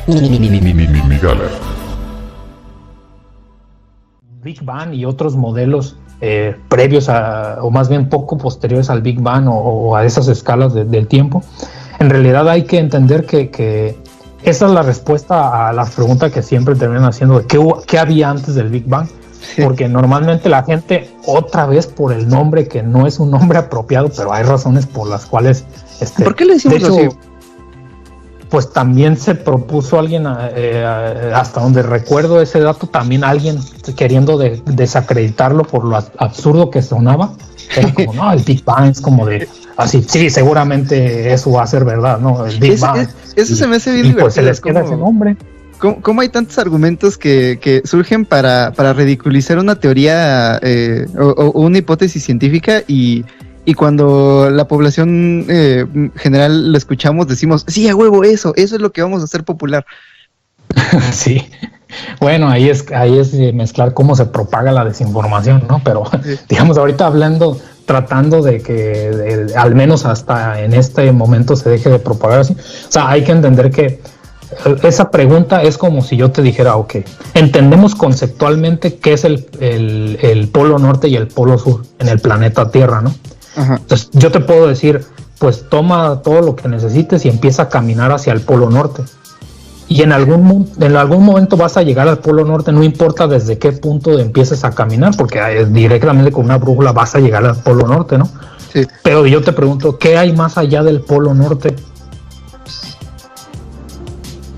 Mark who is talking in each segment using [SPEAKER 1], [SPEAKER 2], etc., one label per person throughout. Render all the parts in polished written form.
[SPEAKER 1] Miguel.
[SPEAKER 2] Big Bang y otros modelos previos o más bien poco posteriores al Big Bang o a esas escalas del tiempo, en realidad hay que entender que esa es la respuesta a las preguntas que siempre terminan haciendo de qué había antes del Big Bang. Sí. Porque normalmente la gente, otra vez por el nombre, que no es un nombre apropiado, pero hay razones por las cuales...
[SPEAKER 3] ¿Por qué le decimos
[SPEAKER 2] de hecho,
[SPEAKER 3] así?
[SPEAKER 2] Pues también se propuso alguien, hasta donde recuerdo ese dato, también alguien queriendo desacreditarlo por lo absurdo que sonaba. Era como, no, el Big Bang es como de... Así, sí, seguramente eso va a ser verdad, ¿no? El Big Bang.
[SPEAKER 3] Eso se me hace bien divertido.
[SPEAKER 2] Pues se les queda ese nombre.
[SPEAKER 3] ¿Cómo hay tantos argumentos que surgen para ridiculizar una teoría o una hipótesis científica y cuando la población general lo escuchamos decimos, sí, a huevo, eso es lo que vamos a hacer popular?
[SPEAKER 2] Sí, bueno, ahí es mezclar cómo se propaga la desinformación, ¿no? Pero sí. Digamos, ahorita tratando de que al menos hasta en este momento se deje de propagar así. O sea, hay que entender que esa pregunta es como si yo te dijera, ok, entendemos conceptualmente qué es el polo norte y el polo sur en el planeta Tierra, ¿no? Ajá. Entonces yo te puedo decir, pues toma todo lo que necesites y empieza a caminar hacia el polo norte. Y en algún momento vas a llegar al polo norte, no importa desde qué punto empieces a caminar, porque directamente con una brújula vas a llegar al polo norte, ¿no? Sí. Pero yo te pregunto, ¿qué hay más allá del polo norte?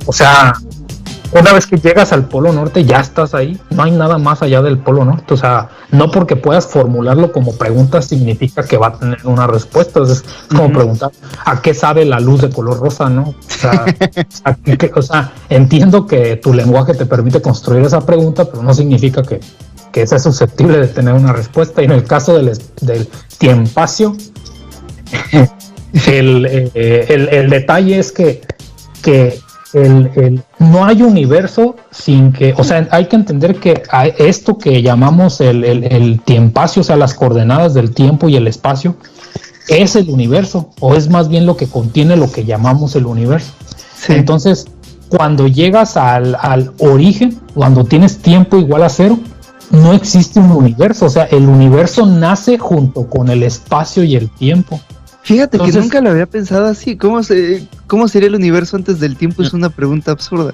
[SPEAKER 2] O sea, una vez que llegas al polo norte ya estás ahí, no hay nada más allá del polo norte. O sea, no porque puedas formularlo como pregunta significa que va a tener una respuesta. Es como preguntar, ¿a qué sabe la luz de color rosa? ¿No? O sea, entiendo que tu lenguaje te permite construir esa pregunta, pero no significa que sea susceptible de tener una respuesta. Y en el caso del tiempacio, el detalle es que no hay universo sin que, o sea, hay que entender que esto que llamamos el tiempacio, o sea, las coordenadas del tiempo y el espacio, es el universo, o es más bien lo que contiene lo que llamamos el universo. Sí. Entonces, cuando llegas al origen, cuando tienes tiempo igual a cero, no existe un universo, o sea, el universo nace junto con el espacio y el tiempo.
[SPEAKER 3] Fíjate. Entonces, que nunca lo había pensado así. ¿Cómo sería el universo antes del tiempo? Es una pregunta absurda.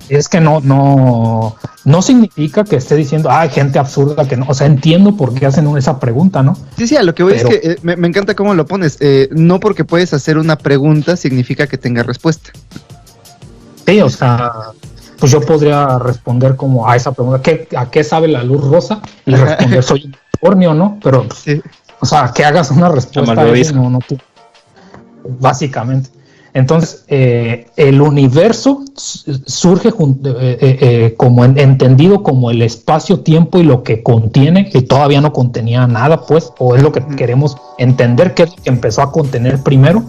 [SPEAKER 2] Es que no significa que esté diciendo, hay gente absurda que no. O sea, entiendo por qué hacen esa pregunta, ¿no?
[SPEAKER 3] Sí, a lo que voy es que me encanta cómo lo pones. No porque puedes hacer una pregunta significa que tenga respuesta.
[SPEAKER 2] Sí, o sea, pues yo podría responder como a esa pregunta, ¿a qué sabe la luz rosa? Y responder, soy un unicornio, ¿no? Pero... Sí. O sea, que hagas una respuesta a eso, no tú. Básicamente. Entonces, el universo surge como entendido como el espacio-tiempo y lo que contiene, que todavía no contenía nada, pues, o es lo que queremos entender, que es lo que empezó a contener primero,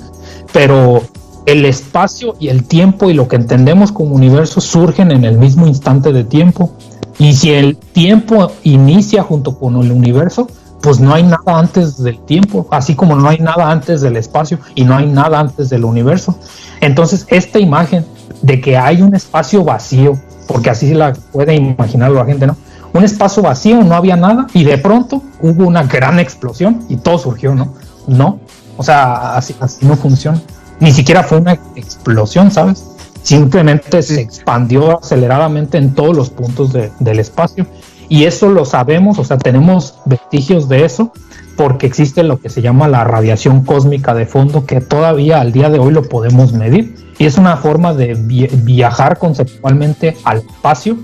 [SPEAKER 2] pero el espacio y el tiempo y lo que entendemos como universo surgen en el mismo instante de tiempo. Y si el tiempo inicia junto con el universo, pues no hay nada antes del tiempo, así como no hay nada antes del espacio y no hay nada antes del universo. Entonces, esta imagen de que hay un espacio vacío, porque así la puede imaginar la gente, ¿no? Un espacio vacío, no había nada, y de pronto hubo una gran explosión y todo surgió, ¿no? No, o sea, así no funciona. Ni siquiera fue una explosión, ¿sabes? Simplemente se expandió aceleradamente en todos los puntos del espacio. Y eso lo sabemos, o sea, tenemos vestigios de eso porque existe lo que se llama la radiación cósmica de fondo, que todavía al día de hoy lo podemos medir. Y es una forma de viajar conceptualmente al espacio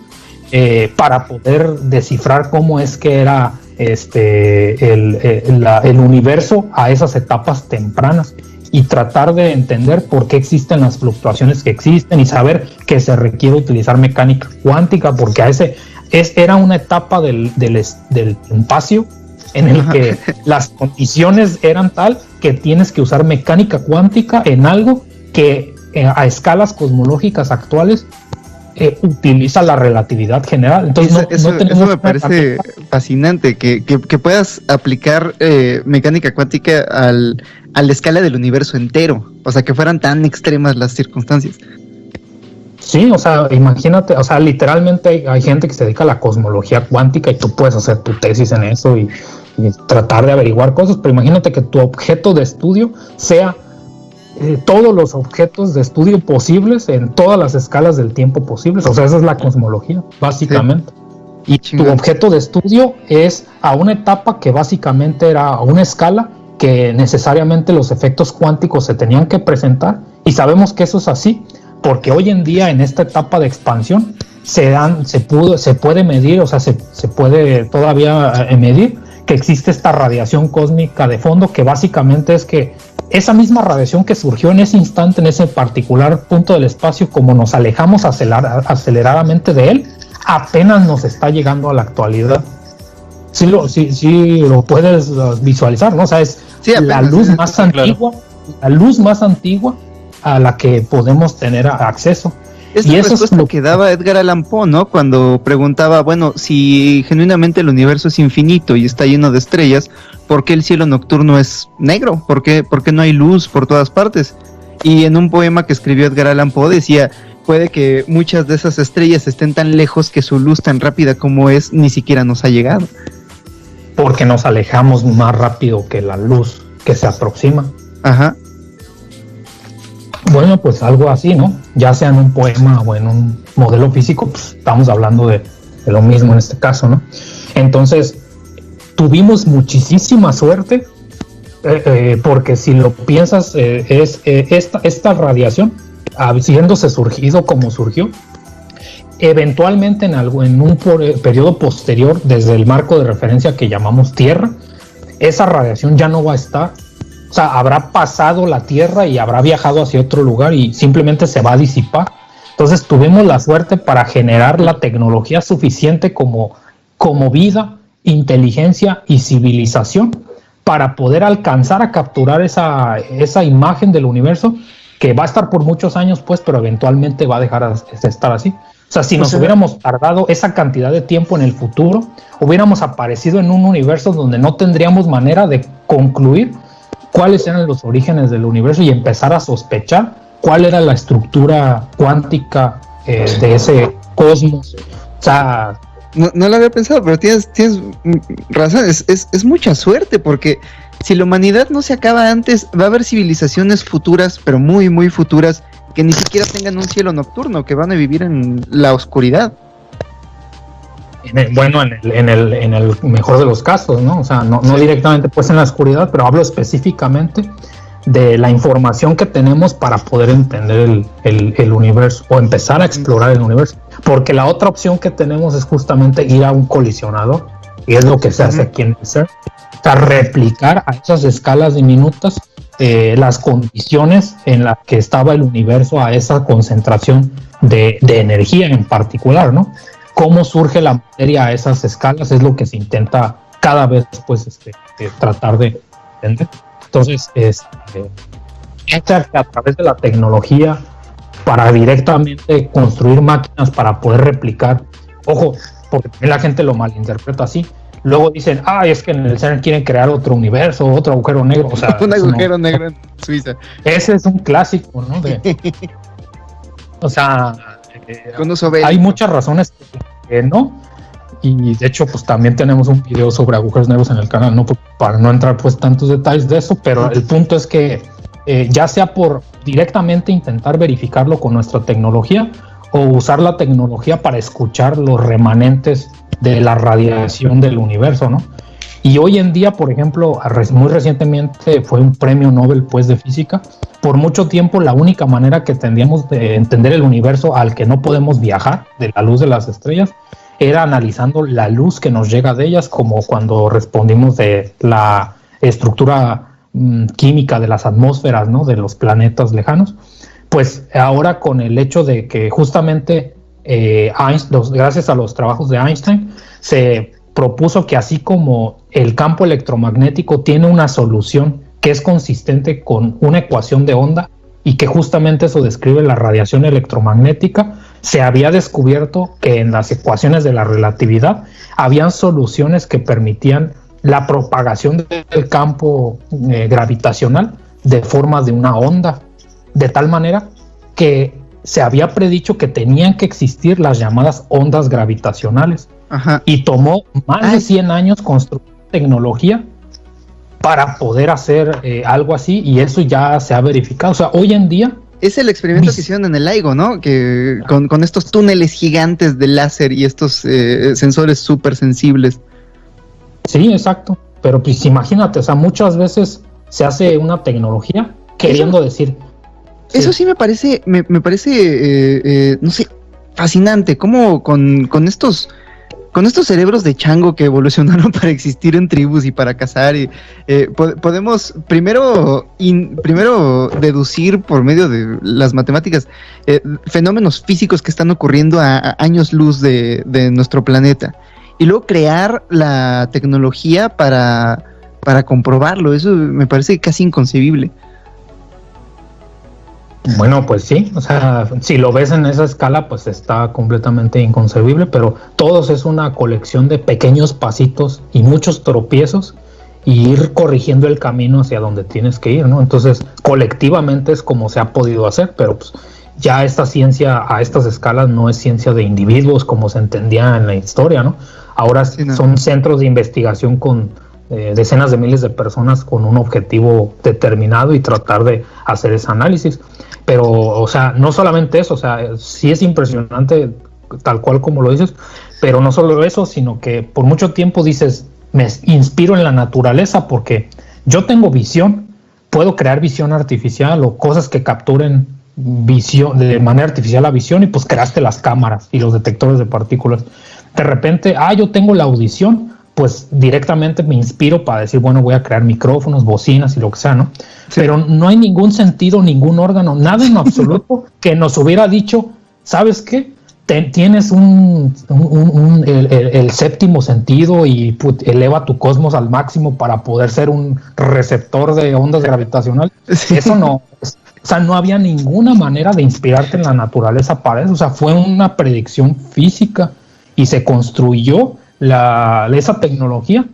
[SPEAKER 2] para poder descifrar cómo es que era el universo a esas etapas tempranas y tratar de entender por qué existen las fluctuaciones que existen y saber que se requiere utilizar mecánica cuántica, porque era una etapa del espacio en el que las condiciones eran tal que tienes que usar mecánica cuántica en algo que a escalas cosmológicas actuales utiliza la relatividad general. Entonces
[SPEAKER 3] eso me parece fascinante, que puedas aplicar mecánica cuántica a la escala del universo entero, o sea, que fueran tan extremas las circunstancias.
[SPEAKER 2] Sí, o sea, imagínate, o sea, literalmente hay gente que se dedica a la cosmología cuántica y tú puedes hacer tu tesis en eso y tratar de averiguar cosas, pero imagínate que tu objeto de estudio sea todos los objetos de estudio posibles en todas las escalas del tiempo posibles. O sea, esa es la cosmología, básicamente. Sí. Y tu objeto de estudio es a una etapa que básicamente era a una escala que necesariamente los efectos cuánticos se tenían que presentar, y sabemos que eso es así porque hoy en día en esta etapa de expansión se puede medir, o sea, se puede todavía medir que existe esta radiación cósmica de fondo, que básicamente es que esa misma radiación que surgió en ese instante, en ese particular punto del espacio, como nos alejamos aceleradamente de él, apenas nos está llegando a la actualidad. Sí lo puedes visualizar, ¿no? O sea, es la luz más antigua, la luz más antigua a la que podemos tener acceso.
[SPEAKER 3] Es la respuesta que daba Edgar Allan Poe, ¿no? Cuando preguntaba, bueno, si genuinamente el universo es infinito y está lleno de estrellas, ¿por qué el cielo nocturno es negro? ¿Por qué no hay luz por todas partes? Y en un poema que escribió Edgar Allan Poe decía, puede que muchas de esas estrellas estén tan lejos que su luz tan rápida como es ni siquiera nos ha llegado.
[SPEAKER 2] Porque nos alejamos más rápido que la luz que se aproxima.
[SPEAKER 3] Ajá.
[SPEAKER 2] Bueno, pues algo así, ¿no? Ya sea en un poema o en un modelo físico, pues estamos hablando de lo mismo en este caso, ¿no? Entonces, tuvimos muchísima suerte, porque si lo piensas, esta radiación, habiéndose surgido como surgió, eventualmente en un periodo posterior, desde el marco de referencia que llamamos Tierra, esa radiación ya no va a estar. O sea, habrá pasado la Tierra y habrá viajado hacia otro lugar y simplemente se va a disipar. Entonces tuvimos la suerte para generar la tecnología suficiente como vida, inteligencia y civilización para poder alcanzar a capturar esa imagen del universo, que va a estar por muchos años, pues, pero eventualmente va a dejar de estar así. O sea, si nos hubiéramos tardado esa cantidad de tiempo en el futuro, hubiéramos aparecido en un universo donde no tendríamos manera de concluir cuáles eran los orígenes del universo y empezar a sospechar cuál era la estructura cuántica de ese cosmos. O sea,
[SPEAKER 3] no lo había pensado, pero tienes razón, es mucha suerte, porque si la humanidad no se acaba antes, va a haber civilizaciones futuras, pero muy, muy futuras, que ni siquiera tengan un cielo nocturno, que van a vivir en la oscuridad.
[SPEAKER 2] En el mejor de los casos, ¿no? O sea, no directamente pues en la oscuridad, pero hablo específicamente de la información que tenemos para poder entender el universo o empezar a explorar el universo. Porque la otra opción que tenemos es justamente ir a un colisionador, y es lo que se hace aquí en el CERN. O sea, replicar a esas escalas diminutas las condiciones en las que estaba el universo a esa concentración de energía en particular, ¿no? Cómo surge la materia a esas escalas es lo que se intenta cada vez pues tratar de entender. Entonces, a través de la tecnología para directamente construir máquinas para poder replicar, ojo, porque también la gente lo malinterpreta así. Luego dicen, es que en el CERN quieren crear otro universo, otro agujero negro. O sea,
[SPEAKER 3] un agujero negro en Suiza.
[SPEAKER 2] Ese es un clásico, ¿no? O sea, hay muchas razones que no. Y de hecho, pues también tenemos un video sobre agujeros negros en el canal, ¿no? Para no entrar pues tantos detalles de eso, pero el punto es que ya sea por directamente intentar verificarlo con nuestra tecnología o usar la tecnología para escuchar los remanentes de la radiación del universo, ¿no? Y hoy en día, por ejemplo, muy recientemente fue un premio Nobel pues de física. Por mucho tiempo la única manera que tendríamos de entender el universo al que no podemos viajar, de la luz de las estrellas, era analizando la luz que nos llega de ellas, como cuando respondimos de la estructura química de las atmósferas, ¿no? De los planetas lejanos. Pues ahora con el hecho de que justamente gracias a los trabajos de Einstein se propuso que así como el campo electromagnético tiene una solución que es consistente con una ecuación de onda y que justamente eso describe la radiación electromagnética, se había descubierto que en las ecuaciones de la relatividad habían soluciones que permitían la propagación del campo gravitacional de forma de una onda, de tal manera que se había predicho que tenían que existir las llamadas ondas gravitacionales.
[SPEAKER 3] Ajá.
[SPEAKER 2] Y tomó más de 100 años construir tecnología para poder hacer algo así, y eso ya se ha verificado. O sea, hoy en día...
[SPEAKER 3] Es el experimento que hicieron en el LIGO, ¿no? Que con estos túneles gigantes de láser y estos sensores súper sensibles.
[SPEAKER 2] Sí, exacto. Pero pues imagínate, o sea, muchas veces se hace una tecnología queriendo decir...
[SPEAKER 3] Eso sí me parece, no sé, fascinante. Cómo con estos cerebros de chango que evolucionaron para existir en tribus y para cazar, y podemos primero deducir por medio de las matemáticas fenómenos físicos que están ocurriendo a años luz de nuestro planeta, y luego crear la tecnología para comprobarlo. Eso me parece casi inconcebible.
[SPEAKER 2] Bueno, pues sí, o sea, si lo ves en esa escala, pues está completamente inconcebible, pero todos es una colección de pequeños pasitos y muchos tropiezos, y ir corrigiendo el camino hacia donde tienes que ir, ¿no? Entonces, colectivamente es como se ha podido hacer, pero pues ya esta ciencia a estas escalas no es ciencia de individuos como se entendía en la historia, ¿no? Ahora sí, no. Son centros de investigación con decenas de miles de personas con un objetivo determinado y tratar de hacer ese análisis. Pero, o sea, no solamente eso, o sea, sí es impresionante tal cual como lo dices, pero no solo eso, sino que por mucho tiempo dices, me inspiro en la naturaleza porque yo tengo visión, puedo crear visión artificial o cosas que capturen visión de manera artificial la visión, y pues creaste las cámaras y los detectores de partículas. De repente, yo tengo la audición, pues directamente me inspiro para decir, bueno, voy a crear micrófonos, bocinas y lo que sea, ¿no? Sí. Pero no hay ningún sentido, ningún órgano, nada en absoluto que nos hubiera dicho, ¿sabes qué? Tienes el séptimo sentido y eleva tu cosmos al máximo para poder ser un receptor de ondas gravitacionales. Sí. Eso no, o sea, no había ninguna manera de inspirarte en la naturaleza para eso. O sea, fue una predicción física y se construyó esa tecnología,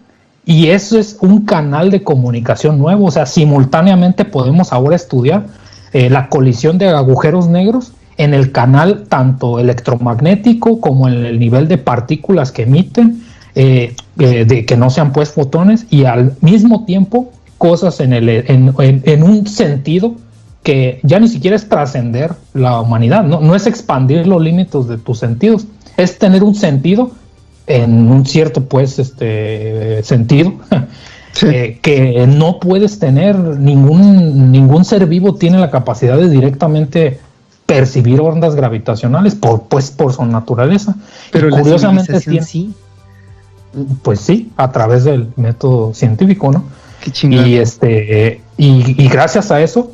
[SPEAKER 2] y eso es un canal de comunicación nuevo. O sea, simultáneamente podemos ahora estudiar la colisión de agujeros negros en el canal tanto electromagnético como en el nivel de partículas que emiten, de que no sean pues fotones, y al mismo tiempo cosas en un sentido que ya ni siquiera es trascender la humanidad, no es expandir los límites de tus sentidos, es tener un sentido en un cierto pues sentido, sí. Que no puedes tener, ningún ser vivo tiene la capacidad de directamente percibir ondas gravitacionales por su naturaleza.
[SPEAKER 3] Pero curiosamente sí.
[SPEAKER 2] Pues sí, a través del método científico, ¿no?
[SPEAKER 3] Qué chingón.
[SPEAKER 2] Y gracias a eso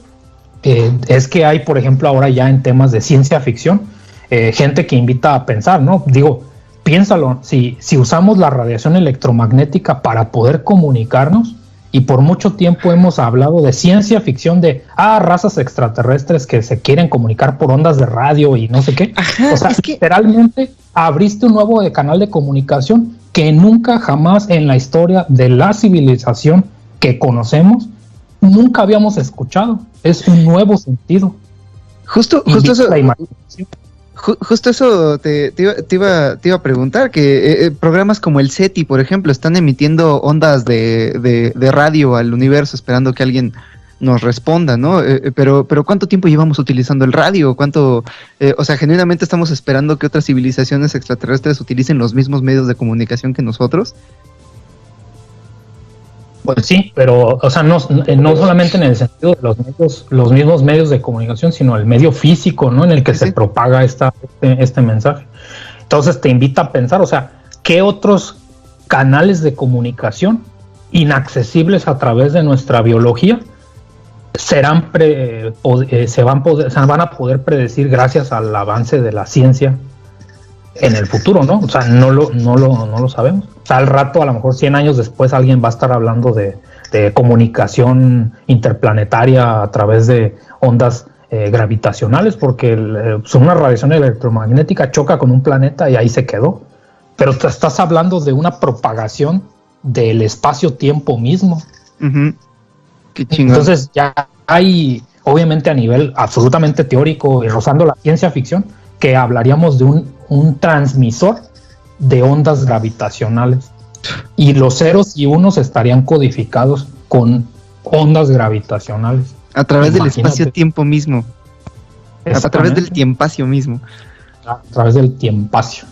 [SPEAKER 2] es que hay, por ejemplo, ahora ya en temas de ciencia ficción, gente que invita a pensar, ¿no? Digo, piénsalo, si usamos la radiación electromagnética para poder comunicarnos, y por mucho tiempo hemos hablado de ciencia ficción de razas extraterrestres que se quieren comunicar por ondas de radio y no sé qué.
[SPEAKER 3] Ajá,
[SPEAKER 2] o sea, literalmente abriste un nuevo canal de comunicación que nunca jamás en la historia de la civilización que conocemos nunca habíamos escuchado. Es un nuevo sentido.
[SPEAKER 3] Justo eso. Justo eso te iba a preguntar, que programas como el SETI, por ejemplo, están emitiendo ondas de radio al universo esperando que alguien nos responda, ¿no? Pero ¿cuánto tiempo llevamos utilizando el radio? ¿Cuánto? O sea, genuinamente estamos esperando que otras civilizaciones extraterrestres utilicen los mismos medios de comunicación que nosotros.
[SPEAKER 2] Pues sí, pero, o sea, no solamente en el sentido de los mismos medios de comunicación, sino el medio físico, ¿no? En el que se propaga este mensaje. Entonces te invita a pensar, o sea, ¿qué otros canales de comunicación inaccesibles a través de nuestra biología van a poder predecir gracias al avance de la ciencia en el futuro, ¿no? O sea, no lo sabemos. O sea, al rato, a lo mejor 100 años después, alguien va a estar hablando de comunicación interplanetaria a través de ondas gravitacionales, porque una radiación electromagnética choca con un planeta y ahí se quedó. Pero te estás hablando de una propagación del espacio-tiempo mismo.
[SPEAKER 3] Uh-huh. Qué chingón.
[SPEAKER 2] Entonces ya hay obviamente a nivel absolutamente teórico y rozando la ciencia ficción, que hablaríamos de un transmisor de ondas gravitacionales. Y los ceros y unos estarían codificados con ondas gravitacionales.
[SPEAKER 3] A través del espacio-tiempo mismo. A través del tiempacio mismo.
[SPEAKER 2] A través del tiempacio.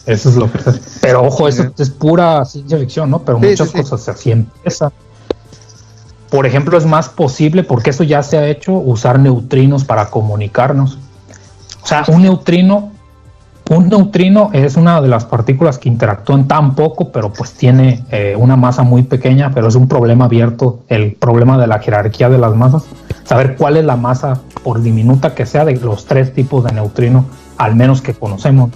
[SPEAKER 2] Eso es lo que... Pero ojo, eso es pura ciencia ficción, ¿no? Pero muchas cosas así empiezan. Por ejemplo, es más posible, porque eso ya se ha hecho, usar neutrinos para comunicarnos. O sea, un neutrino es una de las partículas que interactúan tan poco, pero pues tiene una masa muy pequeña, pero es un problema abierto, el problema de la jerarquía de las masas. Saber cuál es la masa, por diminuta que sea, de los 3 tipos de neutrino, al menos que conocemos.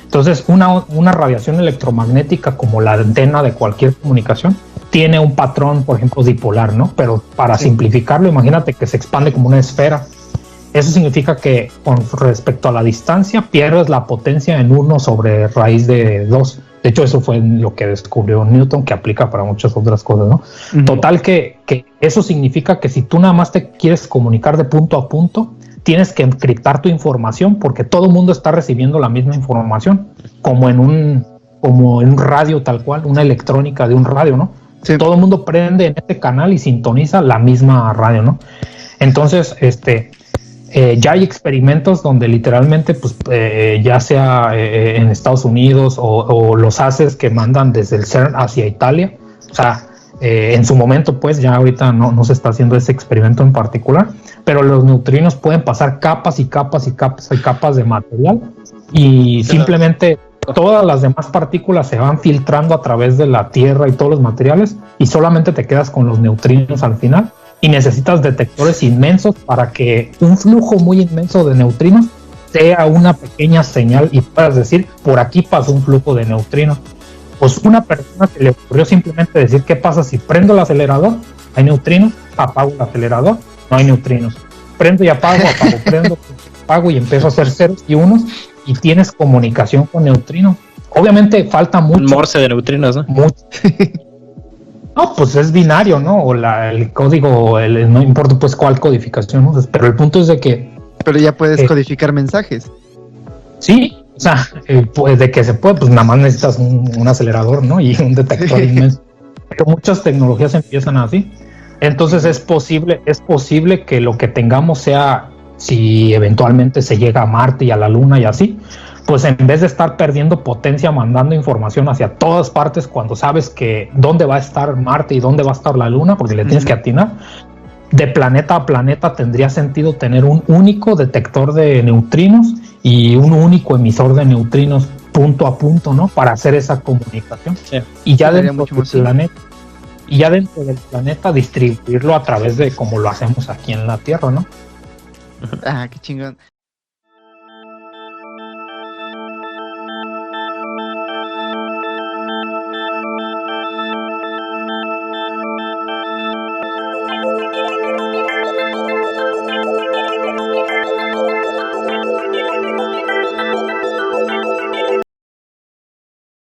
[SPEAKER 2] Entonces, una radiación electromagnética como la antena de cualquier comunicación tiene un patrón, por ejemplo, dipolar, ¿no? Pero para simplificarlo, imagínate que se expande como una esfera. Eso significa que con respecto a la distancia pierdes la potencia en 1 sobre raíz de 2. De hecho, eso fue lo que descubrió Newton, que aplica para muchas otras cosas, ¿no? Uh-huh. Total que eso significa que si tú nada más te quieres comunicar de punto a punto, tienes que encriptar tu información porque todo el mundo está recibiendo la misma información, como en un radio tal cual, una electrónica de un radio, ¿no? Sí. Todo el mundo prende en este canal y sintoniza la misma radio, ¿no? Entonces, ya hay experimentos donde literalmente, pues, ya sea en Estados Unidos o los haces que mandan desde el CERN hacia Italia, o sea, en su momento, pues, ya ahorita no se está haciendo ese experimento en particular, pero los neutrinos pueden pasar capas y capas y capas y capas de material y simplemente todas las demás partículas se van filtrando a través de la Tierra y todos los materiales y solamente te quedas con los neutrinos al final. Y necesitas detectores inmensos para que un flujo muy inmenso de neutrinos sea una pequeña señal y puedas decir, por aquí pasó un flujo de neutrinos. Pues una persona que le ocurrió simplemente decir, ¿qué pasa si prendo el acelerador? Hay neutrinos, apago el acelerador, no hay neutrinos. Prendo y apago, prendo, apago y empiezo a hacer ceros y unos y tienes comunicación con neutrinos. Obviamente falta mucho.
[SPEAKER 1] Un morse de neutrinos, ¿no?
[SPEAKER 2] Mucho. No, pues es binario, ¿no? O el código, no importa pues cuál codificación uses, pero el punto es de que...
[SPEAKER 3] Pero ya puedes codificar mensajes.
[SPEAKER 2] Sí, o sea, pues de que se puede, pues nada más necesitas un acelerador, ¿no? Y un detector inmenso. Pero muchas tecnologías empiezan así. Entonces es posible que lo que tengamos sea, si eventualmente se llega a Marte y a la Luna y así, pues en vez de estar perdiendo potencia mandando información hacia todas partes cuando sabes que dónde va a estar Marte y dónde va a estar la Luna, porque le tienes que atinar, de planeta a planeta tendría sentido tener un único detector de neutrinos y un único emisor de neutrinos punto a punto, ¿no? Para hacer esa comunicación. Sí. Y ya dentro del planeta distribuirlo a través de como lo hacemos aquí en la Tierra, ¿no?
[SPEAKER 3] Ah, qué chingón.